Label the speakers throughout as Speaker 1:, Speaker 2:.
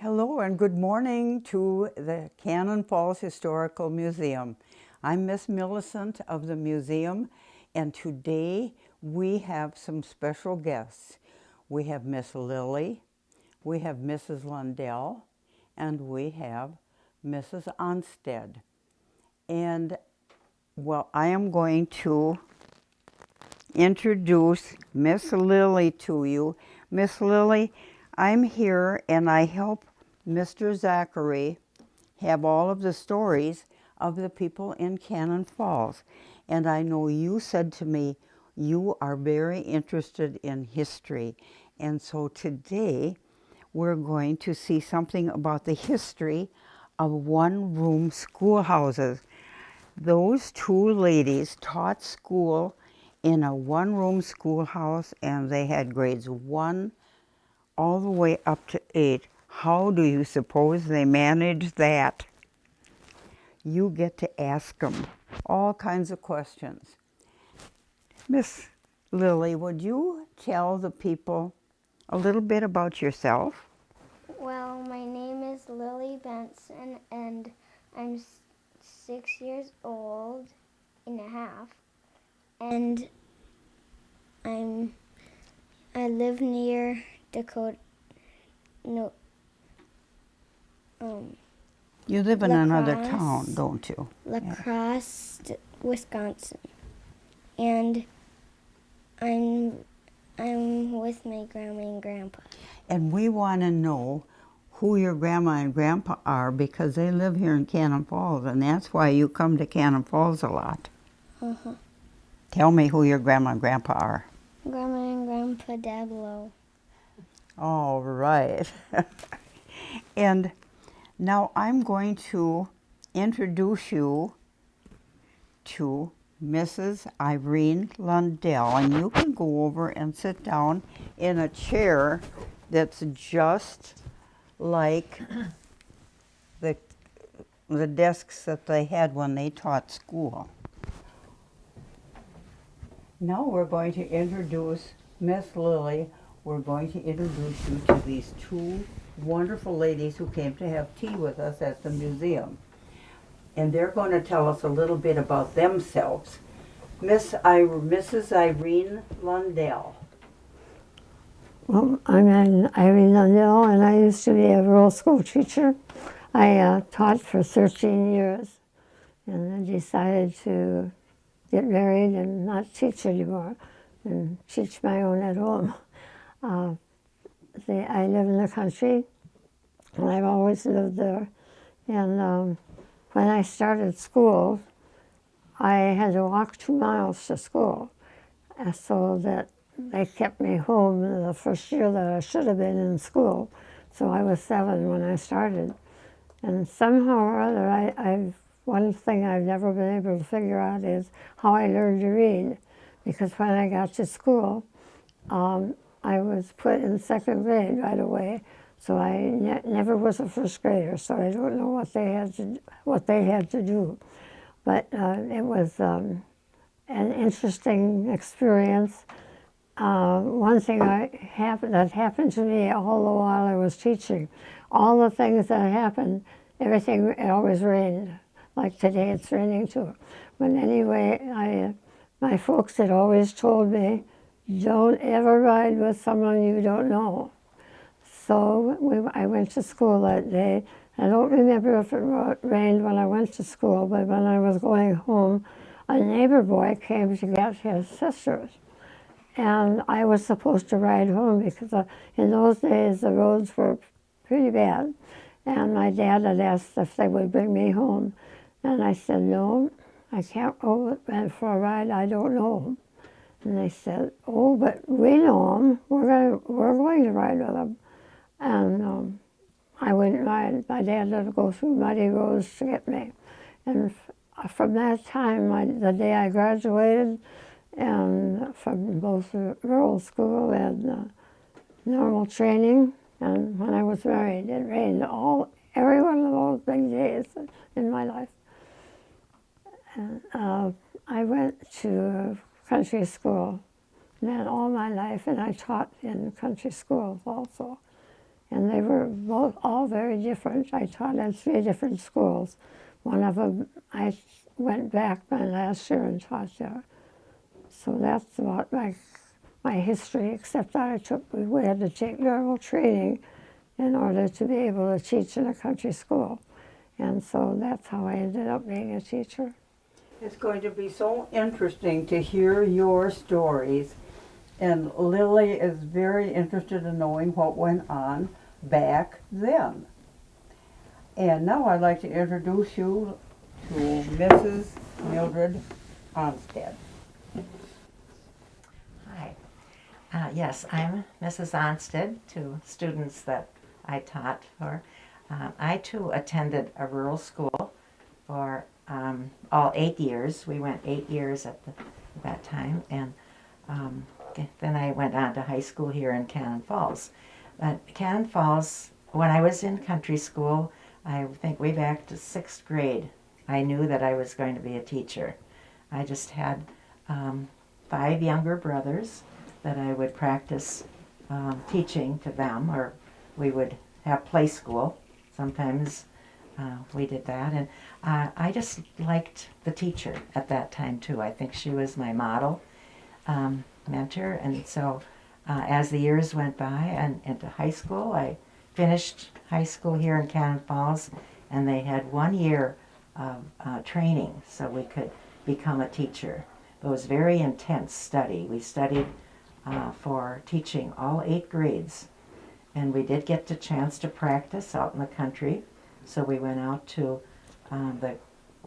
Speaker 1: Hello and good morning to the Cannon Falls Historical Museum. I'm Miss Miliscent of the museum, and today we have some special guests. We have Miss Lily, we have Mrs. Lundell, and we have Mrs. Ohnstead. And well, I am going to introduce Miss Lily to you. Miss Lily, I'm here and I help Mr. Zachary have all of the stories of the people in Cannon Falls. And I know you said to me you are very interested in history. And so today we're going to see something about the history of one-room schoolhouses. Those two ladies taught school in a one-room schoolhouse, and they had grades 1 all the way up to 8. How do you suppose they managed that? You get to ask them all kinds of questions. Miss Lily, would you tell the people a little bit about yourself?
Speaker 2: Well, my name is Lily Benson, and I'm 6 years old and a half, and I live near Dakota. No,
Speaker 1: You live in another town, don't you?
Speaker 2: La Crosse, Wisconsin, and I'm with my grandma and grandpa.
Speaker 1: And we want to know who your grandma and grandpa are because they live here in Cannon Falls, and that's why you come to Cannon Falls a lot.
Speaker 2: Uh-huh.
Speaker 1: Tell me who your grandma and grandpa are.
Speaker 2: Grandma and Grandpa Dablo.
Speaker 1: All right. And now I'm going to introduce you to Mrs. Irene Lundell, and you can go over and sit down in a chair that's just like the desks that they had when they taught school. Now we're going to introduce Miss Lily. We're going to introduce you to these two wonderful ladies who came to have tea with us at the museum. And they're going to tell us a little bit about themselves. Mrs. Irene Lundell.
Speaker 3: Well, I'm Irene Lundell, and I used to be a rural school teacher. I taught for 13 years, and then decided to get married and not teach anymore, and teach my own at home. I live in the country, and I've always lived there. And when I started school, I had to walk 2 miles to school, so that they kept me home the first year that I should have been in school. So I was 7 when I started. And somehow or other, one thing I've never been able to figure out is how I learned to read. Because when I got to school, I was put in 2nd grade right away. So I never was a 1st grader, so I don't know what they had to do. But it was an interesting experience. One thing that happened to me all the while I was teaching, all the things that happened, everything, it always rained. Like today it's raining too. But anyway, my folks had always told me, don't ever ride with someone you don't know. So I went to school that day. I don't remember if it rained when I went to school, but when I was going home, a neighbor boy came to get his sisters. And I was supposed to ride home because in those days the roads were pretty bad. And my dad had asked if they would bring me home. And I said, no, I can't go for a ride, I don't know him. And they said, oh, but we know him, we're going to ride with him. And I wouldn't ride. My dad had to go through muddy roads to get me. And from that time, the day I graduated, and from both rural school and normal training, and when I was married, it rained every one of those big days in my life. And I went to country school then all my life, and I taught in country schools also. And they were both all very different. I taught at 3 different schools. One of them, I went back my last year and taught there. So that's about my history, except that we had to take normal training in order to be able to teach in a country school. And so that's how I ended up being a teacher.
Speaker 1: It's going to be so interesting to hear your stories. And Lily is very interested in knowing what went on back then. And now I'd like to introduce you to Mrs. Mildred Ohnstead.
Speaker 4: Hi. Yes, I'm Mrs. Ohnstead to students that I taught for. I too attended a rural school for all 8 years. We went 8 years at that time, and then I went on to high school here in Cannon Falls. But Cannon Falls, when I was in country school, I think way back to 6th grade, I knew that I was going to be a teacher. I just had 5 younger brothers that I would practice teaching to them, or we would have play school. Sometimes we did that, and I just liked the teacher at that time too. I think she was my model mentor, and so as the years went by and into high school, I finished high school here in Cannon Falls, and they had 1 year of training so we could become a teacher. It was very intense study. We studied for teaching all 8 grades, and we did get the chance to practice out in the country. So we went out to the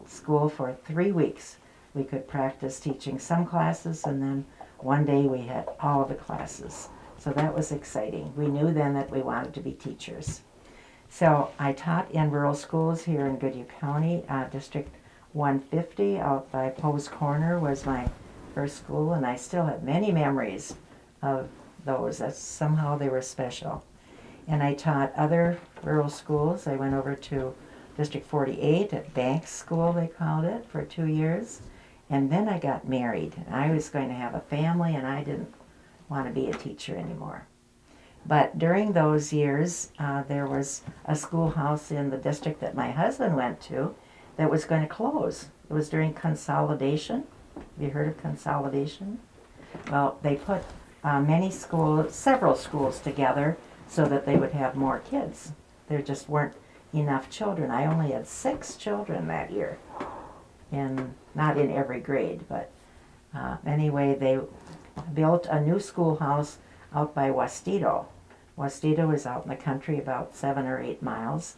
Speaker 4: school for 3 weeks. We could practice teaching some classes, and then one day we had all of the classes. So that was exciting. We knew then that we wanted to be teachers. So I taught in rural schools here in Goodhue County. District 150 out by Poe's Corner was my first school, and I still have many memories of those. Somehow they were special. And I taught other rural schools. I went over to District 48 at Banks School, they called it, for 2 years. And then I got married. I was going to have a family, and I didn't want to be a teacher anymore. But during those years, there was a schoolhouse in the district that my husband went to that was going to close. It was during consolidation. Have you heard of consolidation? Well, they put several schools together so that they would have more kids. There just weren't enough children. I only had 6 children that year, and not in every grade, but anyway, they built a new schoolhouse out by Ohnstead. Ohnstead was out in the country about 7 or 8 miles,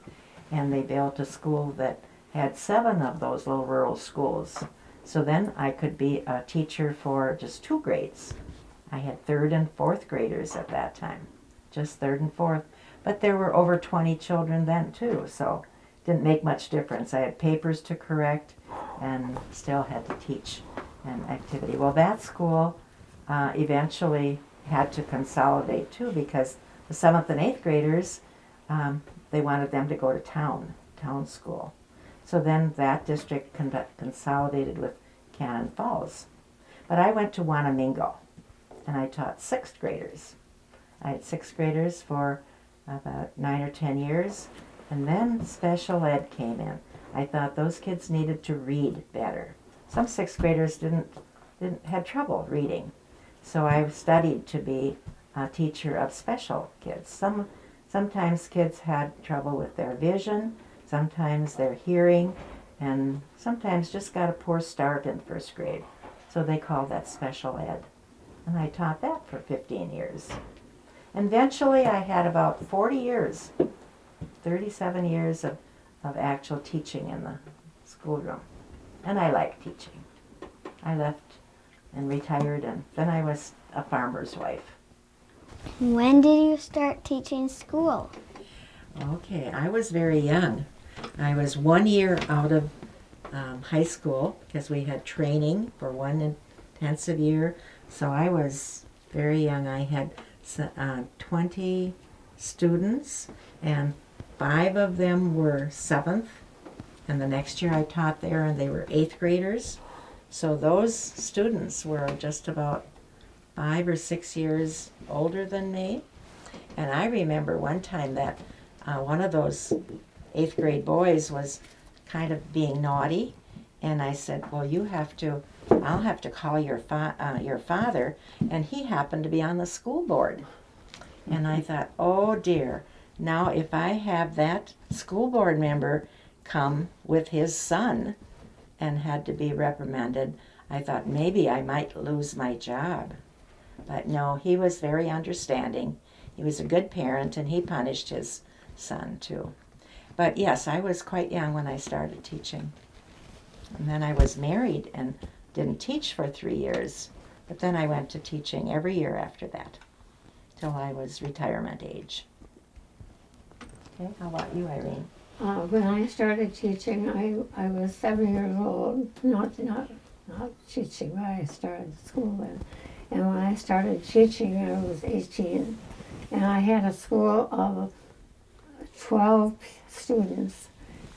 Speaker 4: and they built a school that had 7 of those little rural schools. So then I could be a teacher for just 2 grades. I had 3rd and 4th graders at that time, just 3rd and 4th. But there were over 20 children then too, so it didn't make much difference. I had papers to correct and still had to teach an activity. Well, that school eventually had to consolidate too, because the 7th and 8th graders, they wanted them to go to town school. So then that district consolidated with Cannon Falls. But I went to Wanamingo, and I taught 6th graders. I had 6th graders for about 9 or 10 years, and then special ed came in. I thought those kids needed to read better. Some 6th graders had trouble reading, so I studied to be a teacher of special kids. Sometimes kids had trouble with their vision, sometimes their hearing, and sometimes just got a poor start in 1st grade. So they called that special ed. And I taught that for 15 years. And eventually I had about 40 years, 37 years of actual teaching in the schoolroom. And I liked teaching. I left and retired, and then I was a farmer's wife.
Speaker 2: When did you start teaching school?
Speaker 4: Okay, I was very young. I was 1 year out of high school because we had training for 1 intensive year. So I was very young. I had 20 students, and 5 of them were 7th. And the next year I taught there, and they were 8th graders. So those students were just about 5 or 6 years older than me. And I remember one time that one of those 8th grade boys was kind of being naughty, and I said, well, I'll have to call your father, and he happened to be on the school board. And I thought, oh dear, now if I have that school board member come with his son and had to be reprimanded, I thought maybe I might lose my job. But no, he was very understanding. He was a good parent, and he punished his son too. But yes, I was quite young when I started teaching. And then I was married and didn't teach for 3 years. But then I went to teaching every year after that, till I was retirement age. Okay, how about you, Irene?
Speaker 3: When I started teaching, I was 7 years old, not teaching, but I started school then. And when I started teaching, I was 18. And I had a school of 12 students,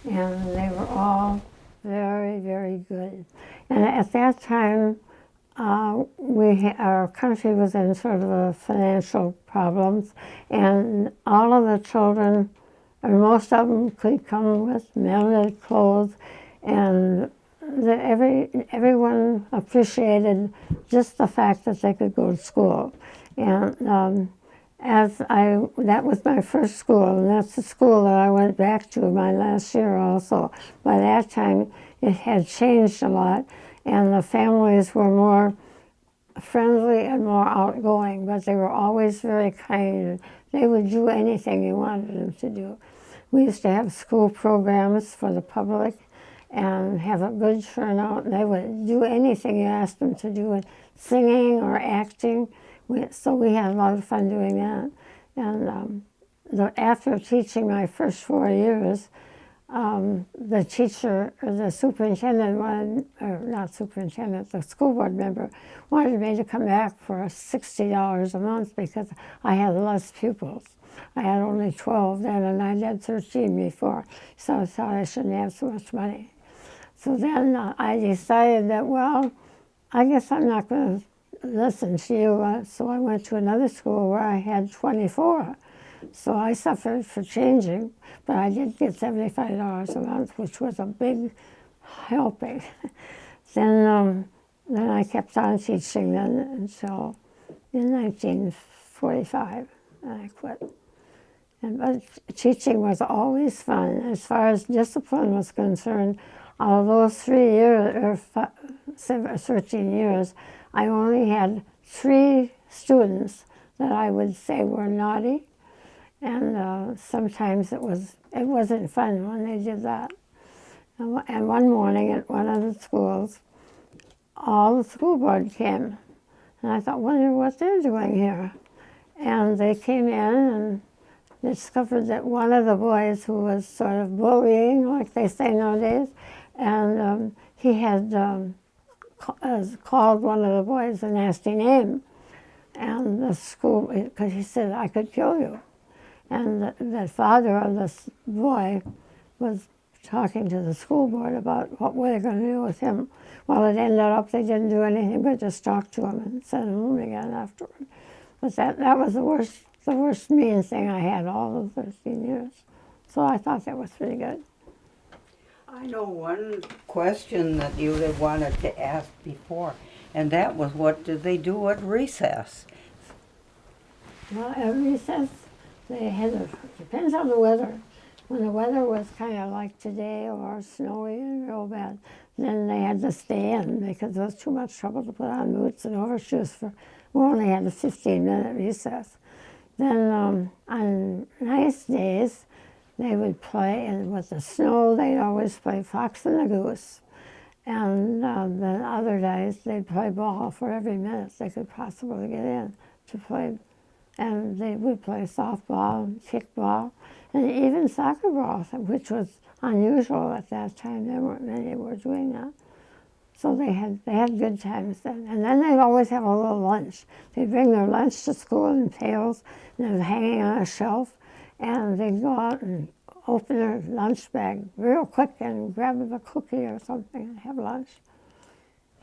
Speaker 3: and they were all very, very good. And at that time, our country was in sort of a financial problems, and all of the children, or most of them, could come with mended clothes, and everyone appreciated just the fact that they could go to school. And that was my first school, and that's the school that I went back to my last year also. By that time, it had changed a lot, and the families were more friendly and more outgoing, but they were always very kind. They would do anything you wanted them to do. We used to have school programs for the public and have a good turnout, and they would do anything you asked them to do, singing or acting. So we had a lot of fun doing that. And after teaching my first 4 years, the teacher, or the superintendent the school board member wanted me to come back for $60 a month because I had less pupils. I had only 12 then, and I had 13 before, so I thought I shouldn't have so much money. So then I decided that, well, I guess I'm not going to listen to you, so I went to another school where I had 24. So I suffered for changing, but I did get $75 a month, which was a big helping. Then I kept on teaching then until in 1945, and I quit. But teaching was always fun. As far as discipline was concerned, out of those 3 years, or 13 years, I only had 3 students that I would say were naughty. And sometimes it wasn't fun when they did that. And one morning at one of the schools, all the school board came. And I thought, wonder what they're doing here. And they came in and discovered that one of the boys who was sort of bullying, like they say nowadays, and he had called one of the boys a nasty name. And the school, because he said, I could kill you. And the father of this boy was talking to the school board about what were they going to do with him. Well, it ended up they didn't do anything but just talk to him and send him home again afterward. But that was the worst mean thing I had all of 13 years. So I thought that was pretty good.
Speaker 1: I know one question that you had wanted to ask before, and that was, what did they do at recess?
Speaker 3: Well, at recess, they had depends on the weather. When the weather was kind of like today or snowy and real bad, then they had to stay in because it was too much trouble to put on boots and overshoes. We only had a 15-minute recess. Then on nice days, they would play, and with the snow, they'd always play Fox and the Goose. And then other days, they'd play ball for every minute they could possibly get in to play. And they would play softball, kickball, and even soccer ball, which was unusual at that time. There weren't many who were doing that. So they had good times then. And then they'd always have a little lunch. They'd bring their lunch to school in pails, and it was hanging on a shelf, and they'd go out and open their lunch bag real quick and grab a cookie or something and have lunch.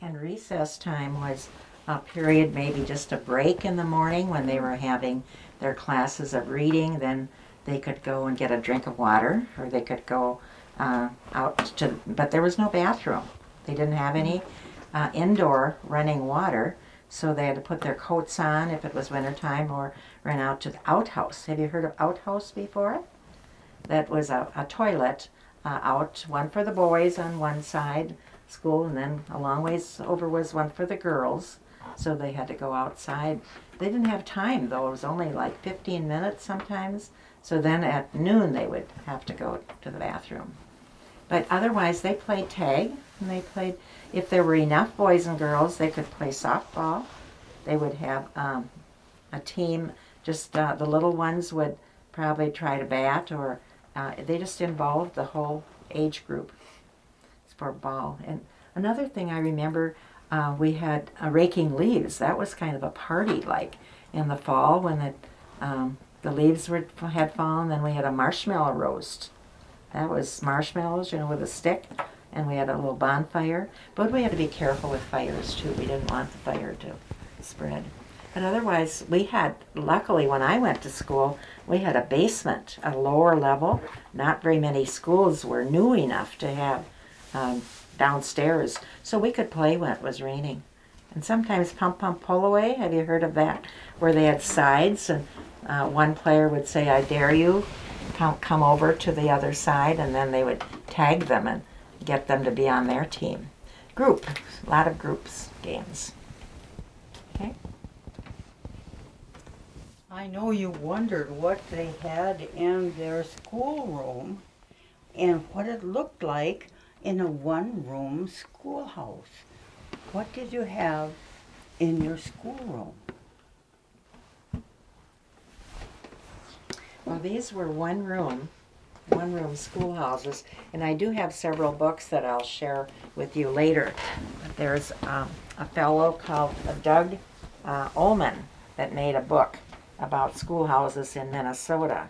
Speaker 4: And recess time was a period, maybe just a break in the morning when they were having their classes of reading, then they could go and get a drink of water, or they could go out to, but there was no bathroom. They didn't have any indoor running water, so they had to put their coats on if it was wintertime, or run out to the outhouse. Have you heard of outhouse before? That was a toilet out, one for the boys on one side school, and then a long ways over was one for the girls, so they had to go outside. They didn't have time, though. It was only like 15 minutes sometimes, so then at noon they would have to go to the bathroom. But otherwise they played tag, and they played, if there were enough boys and girls, they could play softball. They would have a team, just the little ones would probably try to bat, or they just involved the whole age group for ball. And another thing I remember, we had raking leaves. That was kind of a party, like in the fall when the leaves had fallen. Then we had a marshmallow roast. That was marshmallows, with a stick, and we had a little bonfire. But we had to be careful with fires too. We didn't want the fire to spread. But otherwise, we had, luckily when I went to school, we had a basement, a lower level. Not very many schools were new enough to have downstairs, so we could play when it was raining. And sometimes pump pump pull away, have you heard of that? Where they had sides, and one player would say, "I dare you, come over to the other side," and then they would tag them and get them to be on their team. A lot of groups games. Okay.
Speaker 1: I know you wondered what they had in their schoolroom and what it looked like in a one-room schoolhouse. What did you have in your schoolroom?
Speaker 4: Well, these were one-room schoolhouses, and I do have several books that I'll share with you later. There's a fellow called Doug Ullman that made a book about schoolhouses in Minnesota.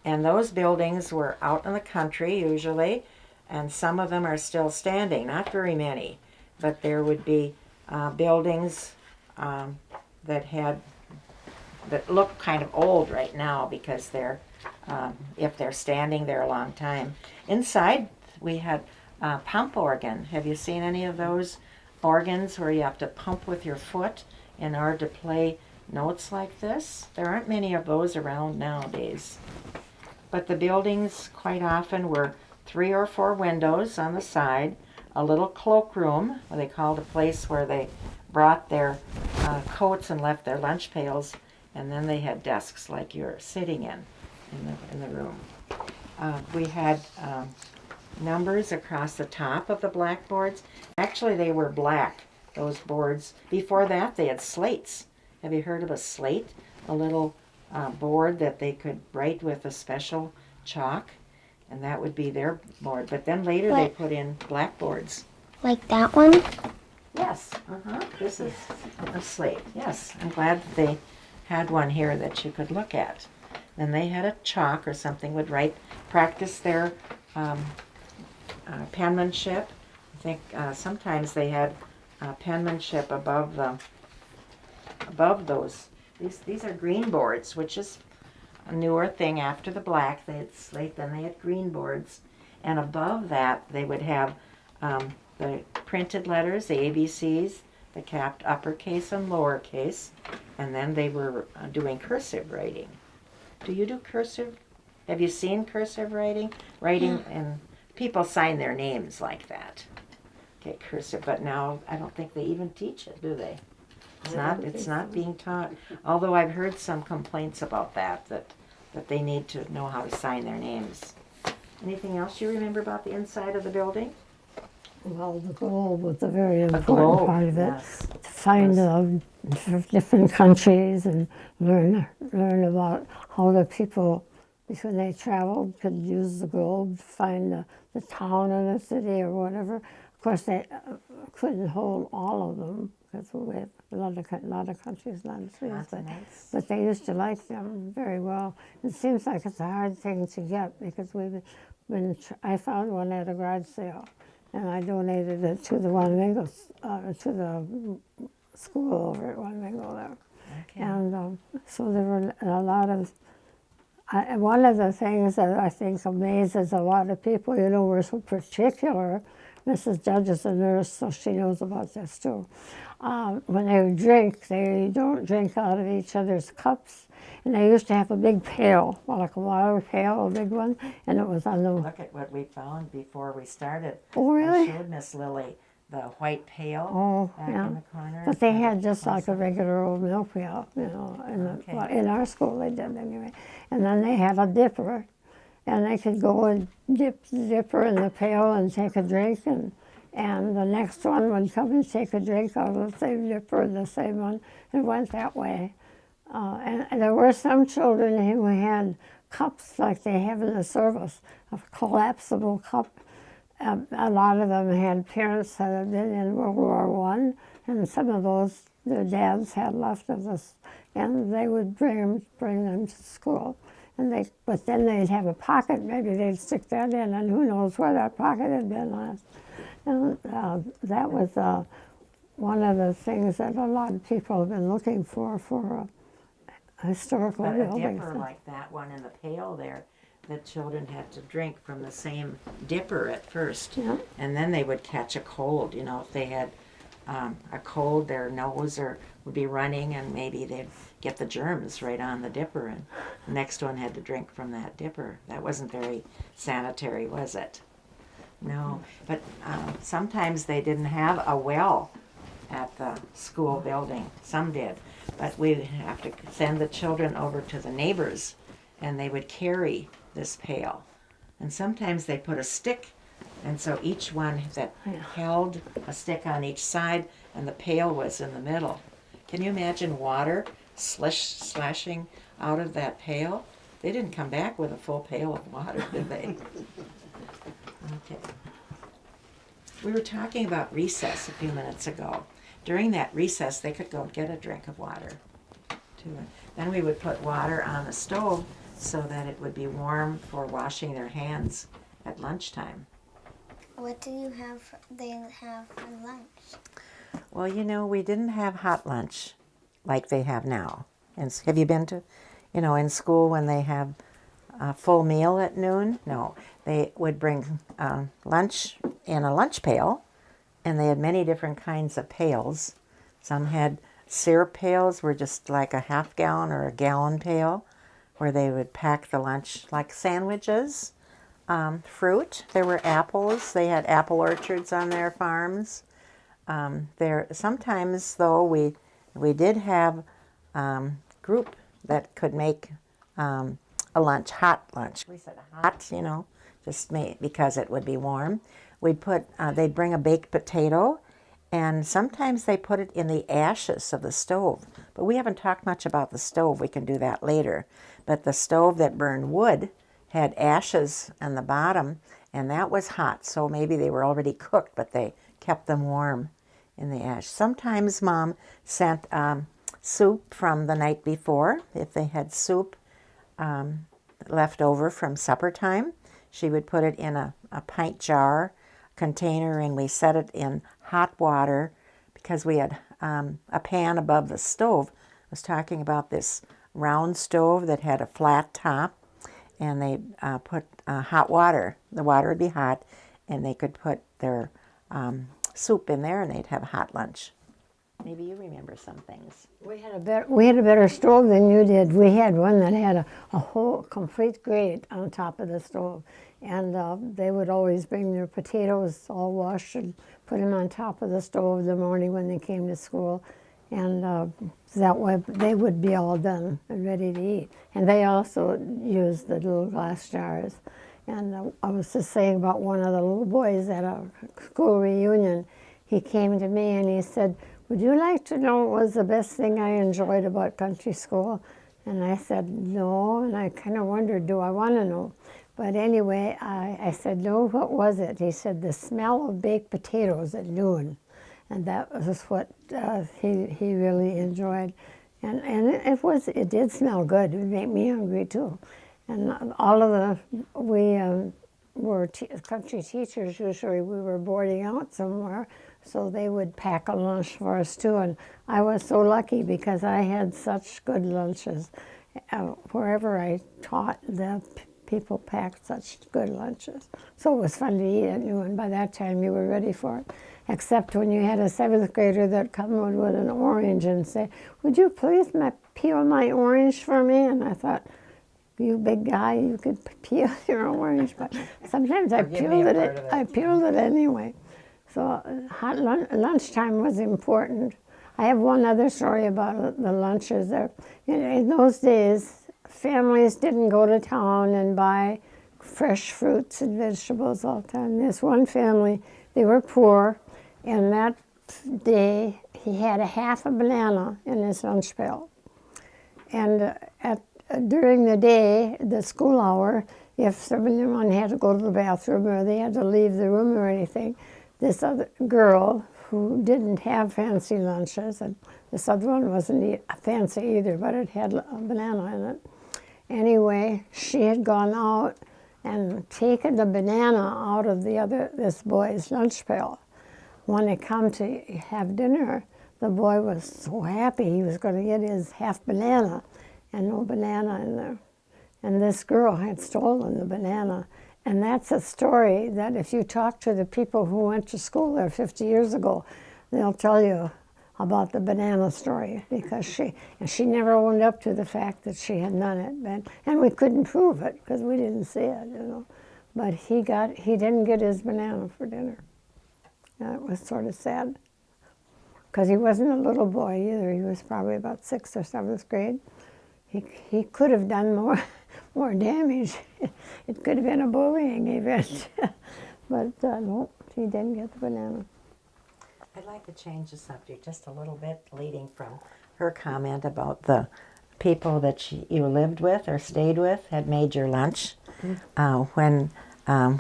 Speaker 4: And those buildings were out in the country usually, and some of them are still standing, not very many, but there would be buildings that look kind of old right now because they're, if they're standing there a long time. Inside we had pump organ. Have you seen any of those organs where you have to pump with your foot in order to play notes like this? There aren't many of those around nowadays. But the buildings quite often were 3 or 4 windows on the side, a little cloakroom, what they called a place where they brought their coats and left their lunch pails, and then they had desks like you're sitting in the room. We had numbers across the top of the blackboards. Actually, they were black, those boards. Before that, they had slates. Have you heard of a slate? A little board that they could write with a special chalk, and that would be their board. But then later they put in blackboards.
Speaker 2: Like that one?
Speaker 4: Yes, this is a slate. Yes, I'm glad that they had one here that you could look at. Then they had a chalk or something, would practice their penmanship. I think sometimes they had penmanship above those. These are green boards, which is a newer thing after the black. They had slate, then they had green boards. And above that, they would have the printed letters, the ABCs, the capped uppercase and lowercase, and then they were doing cursive writing. Do you do cursive? Have you seen cursive writing? And people sign their names like that. Okay, cursive, but now I don't think they even teach it, do they? It's not being taught. Although I've heard some complaints about that they need to know how to sign their names. Anything else you remember about the inside of the building?
Speaker 3: Well, the globe was a very important
Speaker 4: globe,
Speaker 3: part of it.
Speaker 4: yes.
Speaker 3: To find different countries and learn about how the people, when they traveled, could use the globe to find the town or the city or whatever. Of course, they couldn't hold all of them because we have a lot of countries, a lot of cities, but they used to like them very well. It seems like it's a hard thing to get because I found one at a garage sale, and I donated it to the to the school over at One Mingo there.
Speaker 4: Okay.
Speaker 3: And so there were a lot of, one of the things that I think amazes a lot of people, we're so particular. Mrs. Judge is a nurse, so she knows about this too. When they drink, they don't drink out of each other's cups. And they used to have a big pail, like a water pail, a big one, and it was on the...
Speaker 4: Look at what we found before we started.
Speaker 3: Oh, really?
Speaker 4: I showed Miss Lily the white pail back
Speaker 3: yeah.
Speaker 4: in the corner.
Speaker 3: But they had just like a regular old milk pail, in our school they did anyway. And then they had a dipper, and they could go and dip the dipper in the pail and take a drink, and the next one would come and take a drink out of the same dipper and the same one. It went that way. And there were some children who had cups like they have in the service, a collapsible cup. A lot of them had parents that had been in World War I, and some of those their dads had left of us, and they would bring them to school. But then they'd have a pocket, maybe they'd stick that in, and who knows where that pocket had been last. And that was one of the things that a lot of people have been looking for historical
Speaker 4: But a
Speaker 3: buildings.
Speaker 4: dipper like that one in the pail there, the children had to drink from the same dipper at first.
Speaker 3: Yeah.
Speaker 4: And then they would catch a cold. If they had a cold, their nose would be running, and maybe they'd get the germs right on the dipper. And the next one had to drink from that dipper. That wasn't very sanitary, was it? No. But sometimes they didn't have a well at the school building. Some did. But we'd have to send the children over to the neighbors, and they would carry this pail. And sometimes they put a stick, and so each one that held a stick on each side, and the pail was in the middle. Can you imagine water slashing out of that pail? They didn't come back with a full pail of water, did they? Okay. We were talking about recess a few minutes ago. During that recess, they could go get a drink of water. Then we would put water on the stove so that it would be warm for washing their hands at lunchtime.
Speaker 2: What do they have for lunch?
Speaker 4: Well, we didn't have hot lunch like they have now. And have you been to, in school when they have a full meal at noon? No, they would bring lunch in a lunch pail, and they had many different kinds of pails. Some had syrup pails, were just like a half gallon or a gallon pail, where they would pack the lunch like sandwiches. Fruit, there were apples. They had apple orchards on their farms. Sometimes, though, we did have group that could make a lunch, hot lunch. We said hot, just because it would be warm. They'd bring a baked potato, and sometimes they put it in the ashes of the stove. But we haven't talked much about the stove. We can do that later. But the stove that burned wood had ashes on the bottom, and that was hot. So maybe they were already cooked, but they kept them warm in the ash. Sometimes Mom sent soup from the night before. If they had soup left over from supper time, she would put it in a pint jar container, and we set it in hot water because we had a pan above the stove. I was talking about this round stove that had a flat top, and they put hot water. The water would be hot, and they could put their soup in there, and they'd have hot lunch. Maybe you remember some things.
Speaker 3: We had a better stove than you did. We had one that had a whole complete grate on top of the stove, and they would always bring their potatoes all washed and put them on top of the stove in the morning when they came to school, and that way they would be all done and ready to eat. And they also used the little glass jars. And I was just saying about one of the little boys at a school reunion. He came to me and he said, "Would you like to know what was the best thing I enjoyed about country school?" And I said, "No," and I kind of wondered, do I want to know? But anyway, I said, "No, what was it?" He said, "The smell of baked potatoes at noon." And that was what he really enjoyed. And it did smell good. It would make me hungry too. And we were country teachers usually. We were boarding out somewhere, So they would pack a lunch for us too. And I was so lucky because I had such good lunches. Wherever I taught, the people packed such good lunches. So it was fun to eat at noon. By that time, you were ready for it. Except when you had a 7th grader that come with an orange and say, "Would you please peel my orange for me?" And I thought, you big guy, you could peel your orange. But sometimes I peeled it anyway. So lunchtime was important. I have one other story about the lunches. In those days, families didn't go to town and buy fresh fruits and vegetables all the time. This one family, they were poor, and that day he had a half a banana in his lunch pail. And during the day, the school hour, if someone had to go to the bathroom or they had to leave the room or anything, this other girl who didn't have fancy lunches, and this other one wasn't fancy either, but it had a banana in it. Anyway, she had gone out and taken the banana out of this boy's lunch pail. When they come to have dinner, the boy was so happy he was going to get his half banana, and no banana in there. And this girl had stolen the banana. And that's a story that if you talk to the people who went to school there 50 years ago, they'll tell you about the banana story, because she never owned up to the fact that she had done it. And we couldn't prove it because we didn't see it, you know. But he didn't get his banana for dinner. It was sort of sad, because he wasn't a little boy either. He was probably about 6th or 7th grade. He could have done more damage. It could have been a bullying event. But no, he didn't get the banana.
Speaker 4: I'd like to change the subject just a little bit, leading from her comment about the people that you lived with or stayed with had made your lunch. When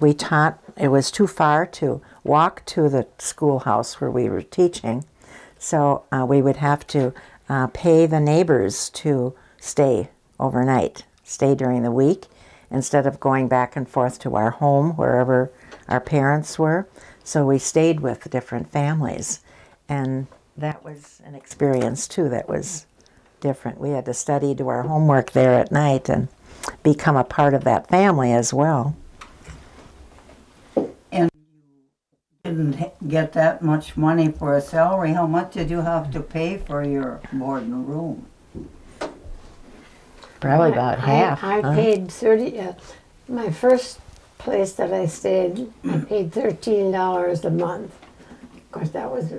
Speaker 4: we taught, it was too far to walk to the schoolhouse where we were teaching, so we would have to pay the neighbors to stay overnight, stay during the week, instead of going back and forth to our home, wherever our parents were. So we stayed with different families, and that was an experience too that was different. We had to study, do our homework there at night, and become a part of that family as well.
Speaker 1: And you didn't get that much money for a salary. How much did you have to pay for your board and room?
Speaker 4: Probably about half.
Speaker 3: I paid my first place that I stayed, I paid $13 a month. Of course, that was,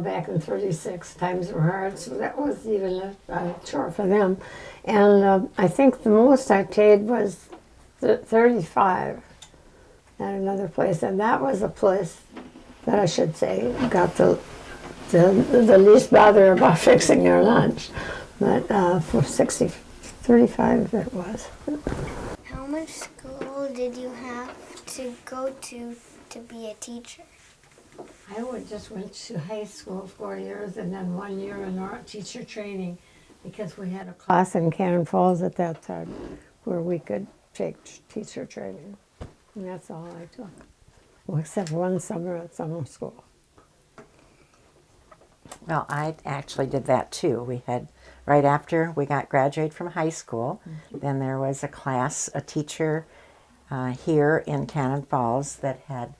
Speaker 3: back in 36, times were hard, so that was even a chore for them. And I think the most I paid was $35 at another place, and that was a place that I should say got the least bother about fixing their lunch. But for $35 it was.
Speaker 2: How much school did you have to go to be a teacher?
Speaker 3: I just went to high school 4 years and then 1 year in our teacher training, because we had a class in Cannon Falls at that time where we could take teacher training. And that's all I took. Well, except one summer at summer school.
Speaker 4: Well, I actually did that too. We had, right after we graduated from high school, then there was a teacher here in Cannon Falls that had,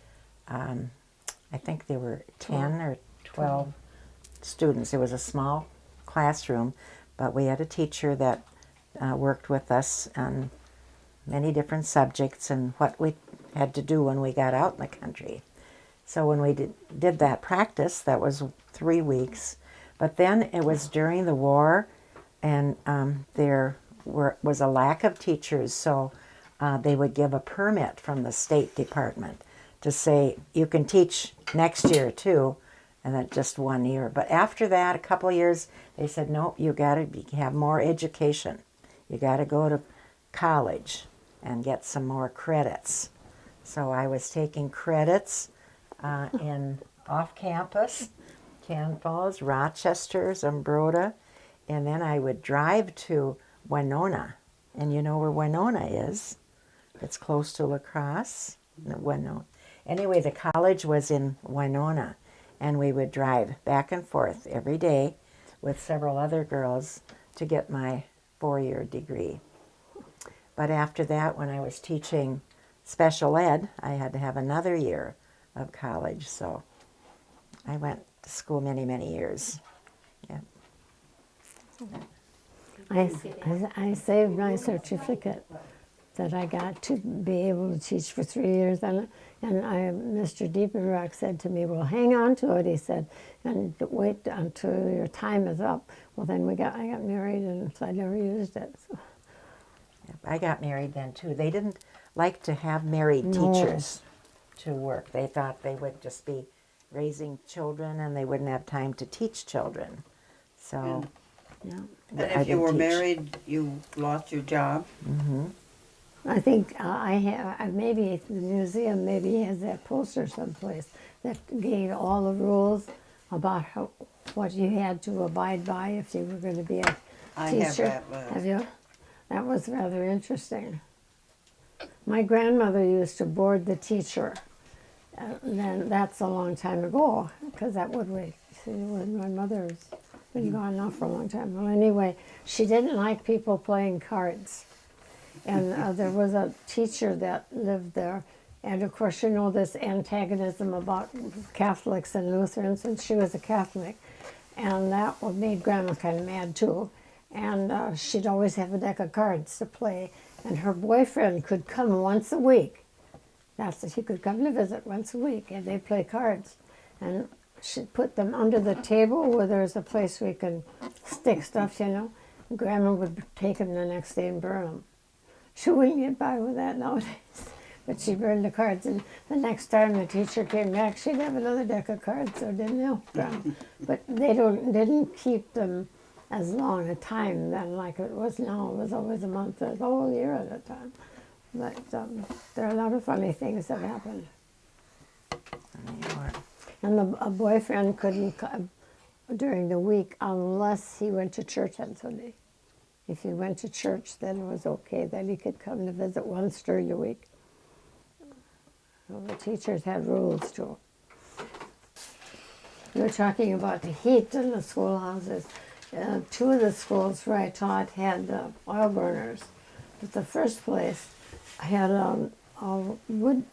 Speaker 4: I think there were 10 or 12 students. It was a small classroom, but we had a teacher that worked with us on many different subjects and what we had to do when we got out in the country. So when we did that practice, that was 3 weeks. But then it was during the war, and there was a lack of teachers, so they would give a permit from the State Department to say, you can teach next year too, and then just 1 year. But after that, a couple of years, they said, no, you got to have more education. You got to go to college and get some more credits. So I was taking credits in off-campus, Cannon Falls, Rochester, Zumbrota, and then I would drive to Winona. And you know where Winona is? It's close to La Crosse. Winona. Anyway, the college was in Winona, and we would drive back and forth every day with several other girls to get my 4-year degree. But after that, when I was teaching special ed, I had to have another year of college, so I went to school many, many years. Yeah.
Speaker 3: I saved my certificate that I got to be able to teach for 3 years. And Mr. Diepenrock said to me, well, hang on to it, he said, and wait until your time is up. Well, then I got married, and so I never used it. So.
Speaker 4: I got married then, too. They didn't like to have married teachers to work. They thought they would just be raising children, and they wouldn't have time to teach children. So,
Speaker 3: Yeah.
Speaker 1: And if you were married, you lost your job?
Speaker 4: Mm-hmm.
Speaker 3: I think I have, maybe the museum maybe has that poster someplace that gave all the rules about what you had to abide by if you were going to be a teacher.
Speaker 1: I have that.
Speaker 3: Have you? That was rather interesting. My grandmother used to board the teacher. Then that's a long time ago, because that would wait. See, when my mother's been gone now for a long time. Well, anyway, she didn't like people playing cards. And there was a teacher that lived there. And of course, you know this antagonism about Catholics and Lutherans, and she was a Catholic. And that made Grandma kind of mad too. And she'd always have a deck of cards to play. And her boyfriend could come once a week. He could come to visit once a week, and they'd play cards. And she'd put them under the table where there's a place we can stick stuff, you know. Grandma would take them the next day and burn them. She wouldn't get by with that nowadays. But she burned the cards, and the next time the teacher came back, she'd have another deck of cards, so it didn't help them. But they didn't keep them as long a time then like it was now. It was always a month or the whole year at a time. But there are a lot of funny things that happened. And a boyfriend couldn't come during the week unless he went to church on Sunday. If he went to church, then it was okay. Then he could come to visit once during the week. So the teachers had rules too. You were talking about the heat in the schoolhouses. 2 of the schools where I taught had oil burners. But the first place had a wood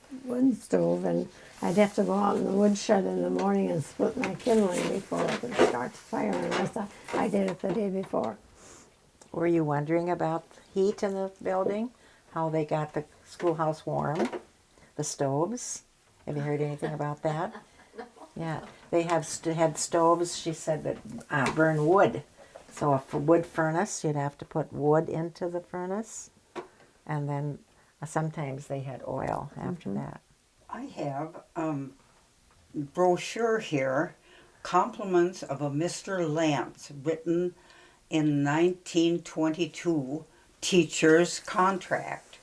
Speaker 3: stove, and I'd have to go out in the woodshed in the morning and split my kindling before I could start the fire, unless I did it the day before.
Speaker 4: Were you wondering about heat in the building? How they got the schoolhouse warm? The stoves? Have you heard anything about that? Yeah, they had stoves, she said, that burn wood. So a wood furnace, you'd have to put wood into the furnace. And then sometimes they had oil after that.
Speaker 1: I have brochure here, Compliments of a Mr. Lance, written in 1922, teacher's contract.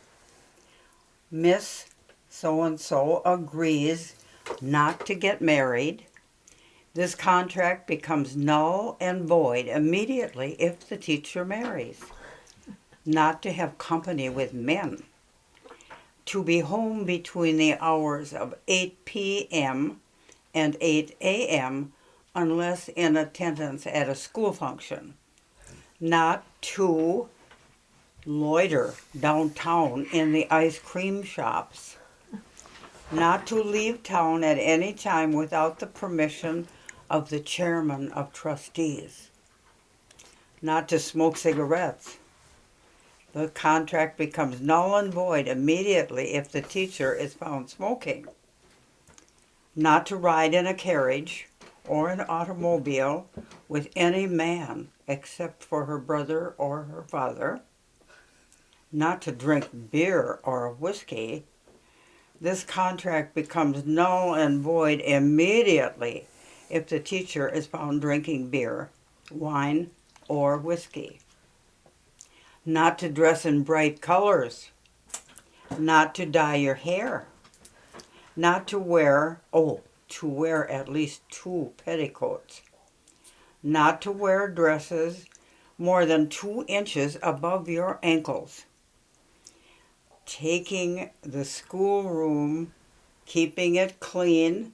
Speaker 1: Miss so-and-so agrees not to get married. This contract becomes null and void immediately if the teacher marries. Not to have company with men. To be home between the hours of 8 p.m. and 8 a.m. unless in attendance at a school function. Not to loiter downtown in the ice cream shops. Not to leave town at any time without the permission of the chairman of trustees. Not to smoke cigarettes. The contract becomes null and void immediately if the teacher is found smoking. Not to ride in a carriage or an automobile with any man except for her brother or her father. Not to drink beer or whiskey. This contract becomes null and void immediately if the teacher is found drinking beer, wine, or whiskey. Not to dress in bright colors. Not to dye your hair. Not to wear, to wear at least 2 petticoats. Not to wear dresses more than 2 inches above your ankles. Taking the schoolroom, keeping it clean,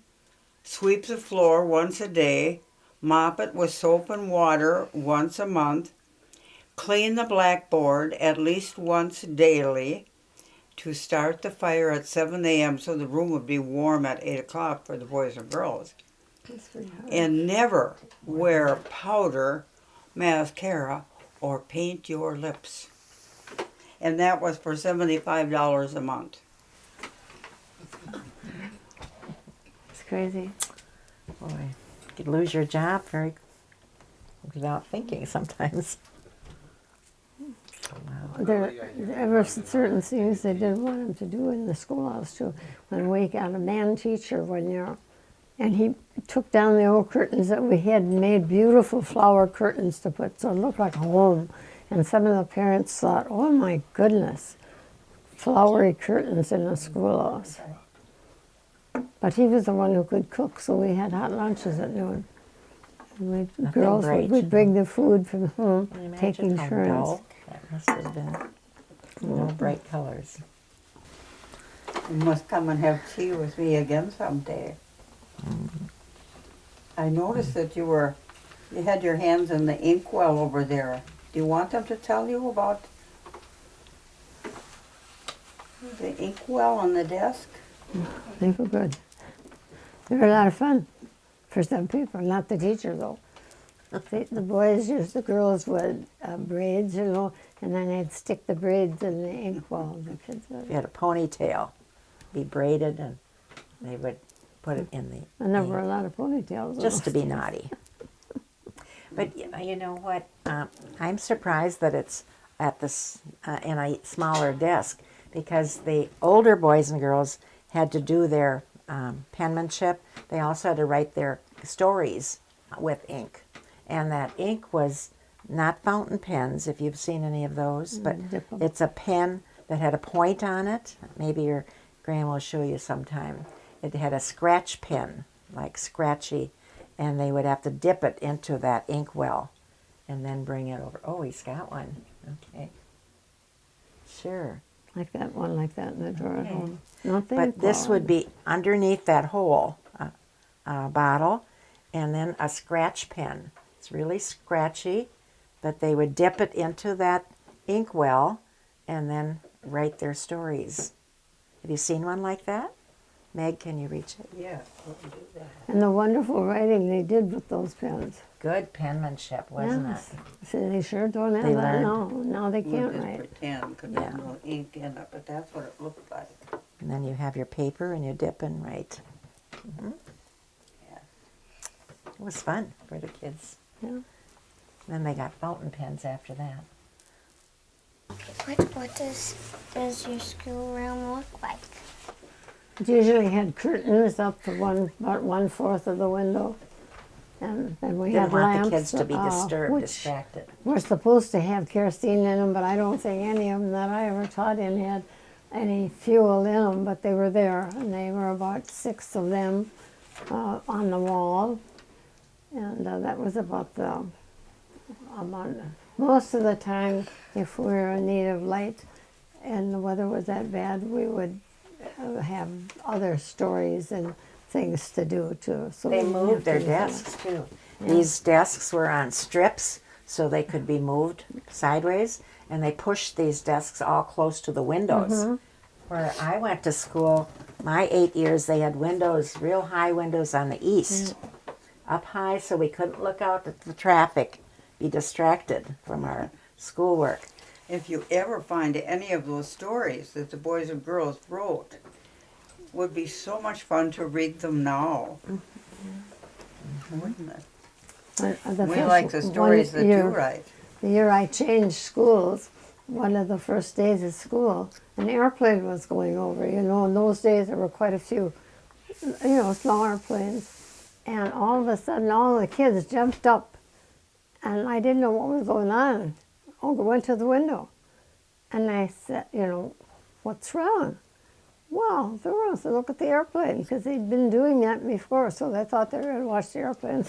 Speaker 1: Sweep the floor once a day. Mop it with soap and water once a month. Clean the blackboard at least once daily. To start the fire at 7 a.m. so the room would be warm at 8 o'clock for the boys and girls. And never wear powder, mascara, or paint your lips. And that was for $75 a month.
Speaker 3: It's crazy.
Speaker 4: Boy, you could lose your job very without thinking sometimes. Wow.
Speaker 3: There were certain things they didn't want him to do in the schoolhouse too. When we got a man teacher one year, and he took down the old curtains that we had and made beautiful flower curtains to put, so it looked like a home. And some of the parents thought, oh my goodness, flowery curtains in the schoolhouse. But he was the one who could cook, so we had hot lunches at noon. And girls would bring the food from home,
Speaker 4: Can you imagine
Speaker 3: taking
Speaker 4: how
Speaker 3: turns.
Speaker 4: dull that must have been? No bright colors.
Speaker 1: You must come and have tea with me again someday. I noticed that you had your hands in the inkwell over there. Do you want them to tell you about the inkwell on the desk?
Speaker 3: They were good. They were a lot of fun for some people, not the teacher though. The boys used the girls with braids, you know, and then they'd stick the braids in the inkwell. The kids would.
Speaker 4: You had a ponytail, be braided, and they would put it in the.
Speaker 3: And there were a lot of ponytails.
Speaker 4: Just to be naughty. But you know what? I'm surprised that it's at this in a smaller desk, because the older boys and girls had to do their penmanship. They also had to write their stories with ink, and that ink was not fountain pens, if you've seen any of those, but it's a pen that had a point on it. Maybe your grandma will show you sometime. It had a scratch pen, like scratchy, and they would have to dip it into that ink well and then bring it over. Oh, he's got one. Okay. Sure.
Speaker 3: Like that one, like that in the drawer at
Speaker 4: Okay.
Speaker 3: home. Nothing.
Speaker 4: But this would be underneath that whole bottle, and then a scratch pen. It's really scratchy, but they would dip it into that ink well and then write their stories. Have you seen one like that? Meg, can you reach it?
Speaker 1: Yes, we can do that.
Speaker 3: And the wonderful writing they did with those pens.
Speaker 4: Good penmanship, wasn't
Speaker 3: Yes.
Speaker 4: it?
Speaker 3: So they sure don't have
Speaker 4: They
Speaker 3: that
Speaker 4: learned.
Speaker 3: now. Now they
Speaker 1: We'll
Speaker 3: can't
Speaker 1: just
Speaker 3: write.
Speaker 1: pretend, because
Speaker 4: Yeah.
Speaker 1: there's no ink in it, but that's what it looked like.
Speaker 4: And then you have your paper and you dip and write.
Speaker 1: Yeah.
Speaker 4: It was fun for the kids.
Speaker 3: Yeah.
Speaker 4: Then they got fountain pens after that.
Speaker 2: What does your schoolroom look like?
Speaker 3: It usually had curtains up to about 1/4 of the window. And then we
Speaker 4: Didn't
Speaker 3: had
Speaker 4: want
Speaker 3: lamps.
Speaker 4: the kids to be disturbed,
Speaker 3: which
Speaker 4: distracted.
Speaker 3: were supposed to have kerosene in them, but I don't think any of them that I ever taught in had any fuel in them, but they were there. And they were about 6 of them on the wall. And that was about the amount. Most of the time, if we were in need of light and the weather was that bad, we would have other stories and things to do too. So
Speaker 4: They
Speaker 3: we didn't
Speaker 4: moved
Speaker 3: have
Speaker 4: their
Speaker 3: to do that.
Speaker 4: desks too. These desks were on strips so they could be moved sideways, and they pushed these desks all close to the windows. Where I went to school, my 8 years, they had windows, real high windows on the east, up high, so we couldn't look out at the traffic, be distracted from our schoolwork.
Speaker 1: If you ever find any of those stories that the boys and girls wrote, it would be so much fun to read them now. Wouldn't it?
Speaker 3: The
Speaker 1: We
Speaker 3: first
Speaker 1: like the stories that you
Speaker 3: year-
Speaker 1: write.
Speaker 3: The year I changed schools, one of the first days of school, an airplane was going over. You know, in those days there were quite a few, small airplanes. And all of a sudden, all the kids jumped up, and I didn't know what was going on. I went to the window, and I said, what's wrong? Well, they were to look at the airplane, because they'd been doing that before, so they thought they were going to watch the airplanes.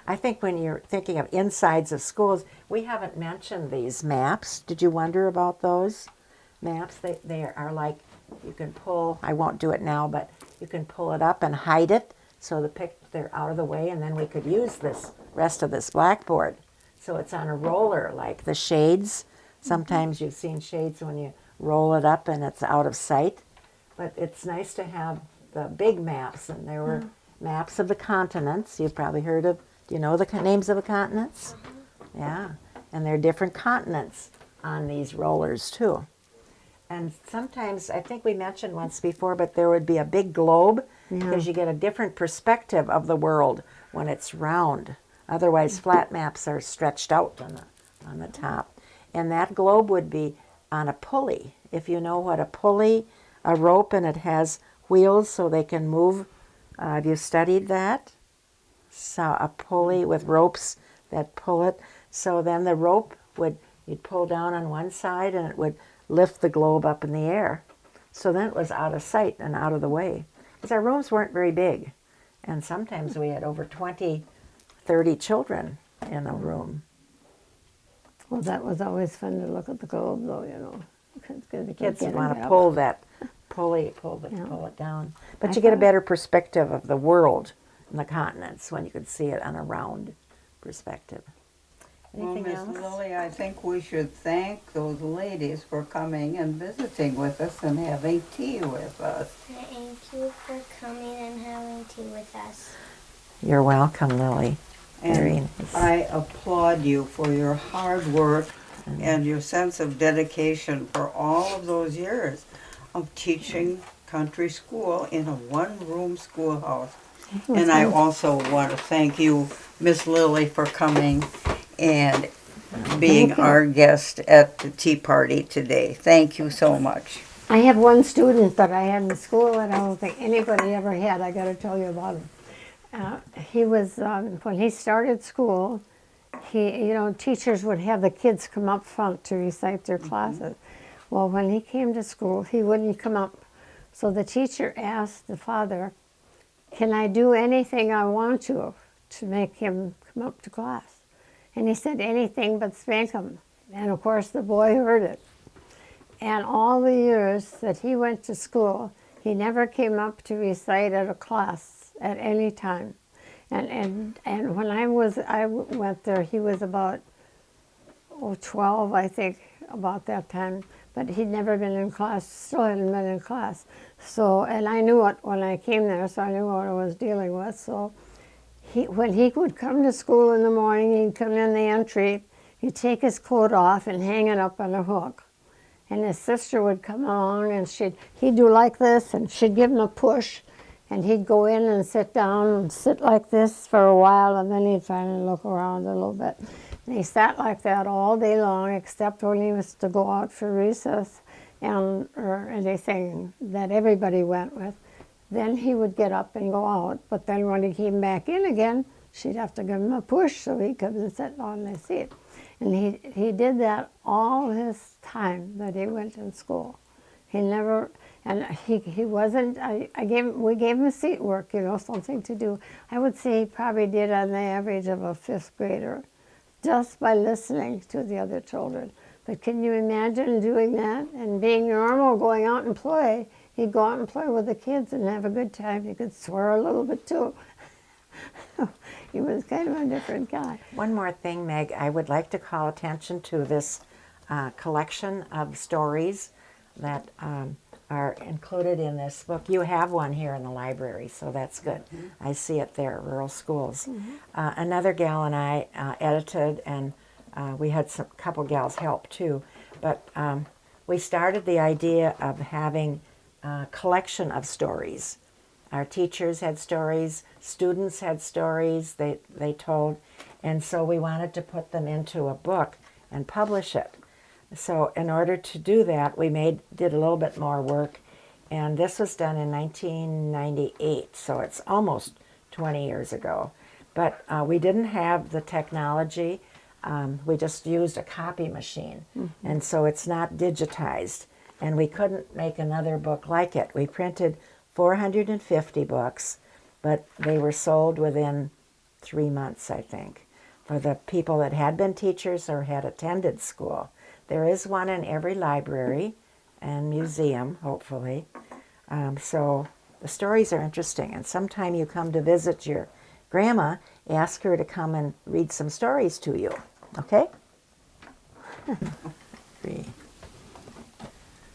Speaker 4: I think when you're thinking of insides of schools, we haven't mentioned these maps. Did you wonder about those? maps. They are like, you can pull, I won't do it now, but you can pull it up and hide it so they're out of the way, and then we could use this rest of this blackboard. So it's on a roller, like the shades. Sometimes you've seen shades when you roll it up and it's out of sight. But it's nice to have the big maps, and there were maps of the continents. You've probably heard of, do you know the names of the continents? Yeah, and there are different continents on these rollers too. And sometimes, I think we mentioned once before, but there would be a big globe because you get a different perspective of the world when it's round. Otherwise, flat maps are stretched out on the top. And that globe would be on a pulley. If you know what a pulley, a rope, and it has wheels so they can move. Have you studied that? So a pulley with ropes that pull it. So then the rope you'd pull down on one side and it would lift the globe up in the air. So then it was out of sight and out of the way. Because our rooms weren't very big. And sometimes we had over 20, 30 children in a room.
Speaker 3: Well, that was always fun to look at the globe, though, you know.
Speaker 4: The kids want to pull that pulley, pull it down. But you get a better perspective of the world and the continents when you can see it on a round perspective. Anything
Speaker 1: Miss
Speaker 4: else?
Speaker 1: Lily, I think we should thank those ladies for coming and visiting with us and having tea with us.
Speaker 2: Thank you for coming and having tea with us.
Speaker 4: You're welcome, Lily. Irene.
Speaker 1: And I applaud you for your hard work and your sense of dedication for all of those years of teaching country school in a one-room schoolhouse. And I also want to thank you, Miss Lily, for coming and being our guest at the tea party today. Thank you so much.
Speaker 3: I have one student that I had in school that I don't think anybody ever had. I got to tell you about him. He was, when he started school, teachers would have the kids come up front to recite their classes. Well, when he came to school, he wouldn't come up. So the teacher asked the father, "Can I do anything I want to make him come up to class?" And he said, "Anything but spank him." And of course, the boy heard it. And all the years that he went to school, he never came up to recite at a class at any time. And when I went there, he was about 12, I think, about that time. But he'd never been in class, still hadn't been in class. So, and I knew it when I came there, so I knew what I was dealing with. So when he would come to school in the morning, he'd come in the entry, he'd take his coat off and hang it up on a hook. And his sister would come along and he'd do like this, and she'd give him a push, and he'd go in and sit down and sit like this for a while, and then he'd finally look around a little bit. And he sat like that all day long, except when he was to go out for recess or anything that everybody went with. Then he would get up and go out. But then when he came back in again, she'd have to give him a push so he'd come and sit on the seat. And he did that all his time that he went in school. He never, and he wasn't, we gave him seat work, something to do. I would say he probably did on the average of a 5th grader, just by listening to the other children. But can you imagine doing that and being normal, going out and play? He'd go out and play with the kids and have a good time. He could swear a little bit too. He was kind of a different guy.
Speaker 4: One more thing, Meg, I would like to call attention to this collection of stories that are included in this book. You have one here in the library, so that's good. I see it there, Rural Schools. Another gal and I edited, and we had a couple gals help too, but we started the idea of having a collection of stories. Our teachers had stories, students had stories they told, and so we wanted to put them into a book and publish it. So in order to do that, we did a little bit more work, and this was done in 1998, so it's almost 20 years ago. But we didn't have the technology. We just used a copy machine, and so it's not digitized, and we couldn't make another book like it. We printed 450 books, but they were sold within 3 months, I think, for the people that had been teachers or had attended school. There is one in every library, and museum, hopefully. So the stories are interesting. And sometime you come to visit your grandma, ask her to come and read some stories to you. Okay? Agree.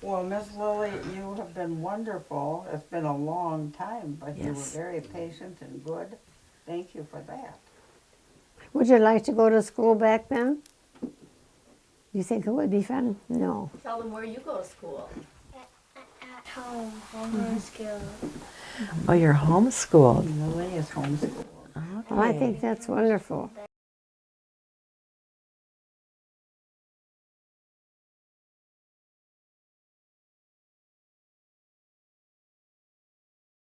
Speaker 1: Well, Miss Lily, you have been wonderful. It's been a long time, but you were
Speaker 4: Yes.
Speaker 1: very patient and good. Thank you for that.
Speaker 3: Would you like to go to school back then? You think it would be fun? No.
Speaker 5: Tell them where you go to school.
Speaker 2: At home, home school.
Speaker 4: Oh, you're homeschooled.
Speaker 1: Lily is homeschooled.
Speaker 3: Well, I think that's wonderful.